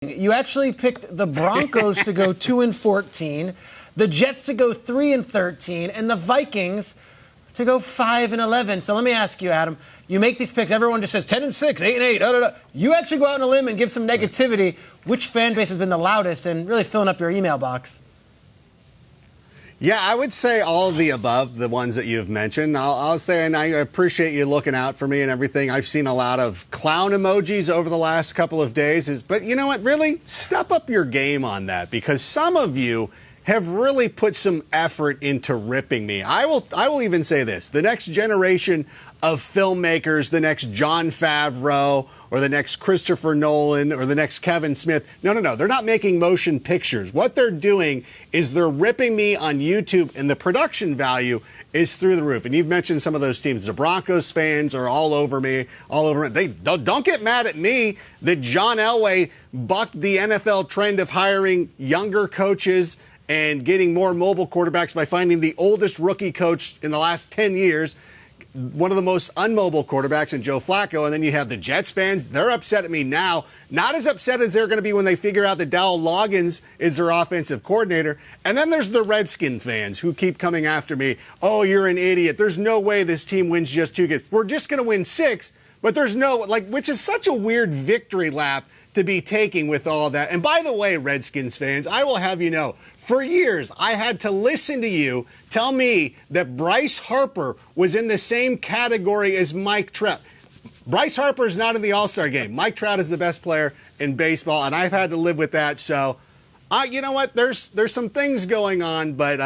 You actually picked the Broncos to go 2-14, the Jets to go 3-13, and the Vikings to go 5-11. So let me ask you, Adam. You make these picks. Everyone just says 10-6, 8-8. Da, da, da. You actually go out on a limb and give some negativity. Which fan base has been the loudest and really filling up your email box? Yeah, I would say all of the above, the ones that you've mentioned. I'll say, and I appreciate you looking out for me and everything. I've seen a lot of clown emojis over the last couple of days. But you know what? Really, step up your game on that, because some of you have really put some effort into ripping me. I will even say this. The next generation of filmmakers, the next Jon Favreau or the next Christopher Nolan or the next Kevin Smith. No. They're not making motion pictures. What they're doing is they're ripping me on YouTube, and the production value is through the roof. And you've mentioned some of those teams. The Broncos fans are all over me, They don't get mad at me that John Elway bucked the NFL trend of hiring younger coaches and getting more mobile quarterbacks by finding the oldest rookie coach in the last 10 years, one of the most unmobile quarterbacks in Joe Flacco. And then you have the Jets fans. They're upset at me now. Not as upset as they're going to be when they figure out that Dowell Loggins is their offensive coordinator. And then there's the Redskin fans who keep coming after me. Oh, you're an idiot. There's no way this team wins just 2 games. We're just going to win 6. But there's no, which is such a weird victory lap to be taking with all that. And by the way, Redskins fans, I will have you know, for years, I had to listen to you tell me that Bryce Harper was in the same category as Mike Trout. Bryce Harper is not in the All-Star game. Mike Trout is the best player in baseball, and I've had to live with that. So, you know what? There's some things going on, but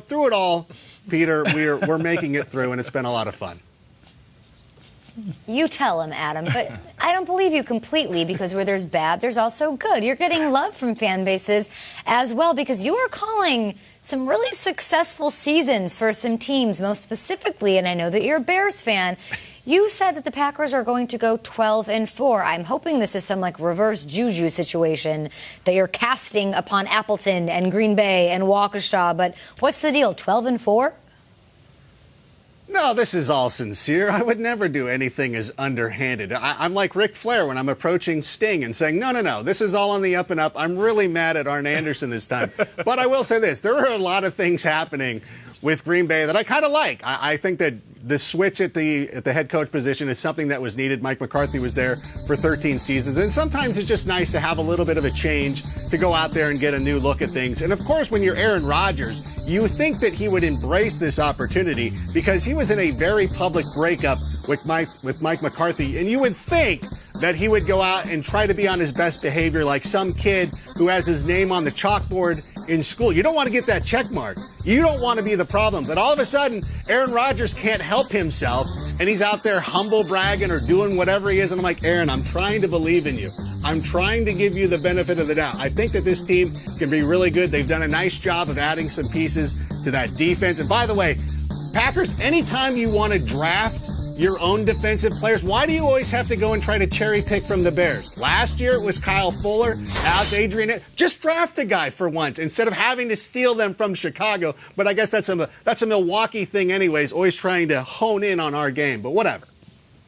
through it all, Peter, we're making it through, and it's been a lot of fun. You tell him, Adam, but I don't believe you completely, because where there's bad, there's also good. You're getting love from fan bases as well, because you are calling some really successful seasons for some teams, most specifically, and I know that you're a Bears fan. You said that the Packers are going to go 12-4. I'm hoping this is some reverse juju situation that you're casting upon Appleton and Green Bay and Waukesha, but what's the deal, 12-4? No, this is all sincere. I would never do anything as underhanded. I'm like Ric Flair when I'm approaching Sting and saying, no, this is all on the up and up. I'm really mad at Arn Anderson this time. But I will say this. There are a lot of things happening with Green Bay that I kind of like. I think that the switch at the head coach position is something that was needed. Mike McCarthy was there for 13 seasons. And sometimes it's just nice to have a little bit of a change, to go out there and get a new look at things. And, of course, when you're Aaron Rodgers, you think that he would embrace this opportunity, because he was in a very public breakup with Mike McCarthy. And you would think that he would go out and try to be on his best behavior like some kid who has his name on the chalkboard in school. You don't want to get that check mark. You don't want to be the problem. But all of a sudden, Aaron Rodgers can't help himself, and he's out there humble bragging or doing whatever he is. And I'm like, Aaron, I'm trying to believe in you. I'm trying to give you the benefit of the doubt. I think that this team can be really good. They've done a nice job of adding some pieces to that defense. And by the way, Packers, anytime you want to draft your own defensive players, why do you always have to go and try to cherry pick from the Bears? Last year it was Kyle Fuller, now it's Adrian. Just draft a guy for once instead of having to steal them from Chicago. But I guess that's a Milwaukee thing anyways, always trying to hone in on our game, but whatever.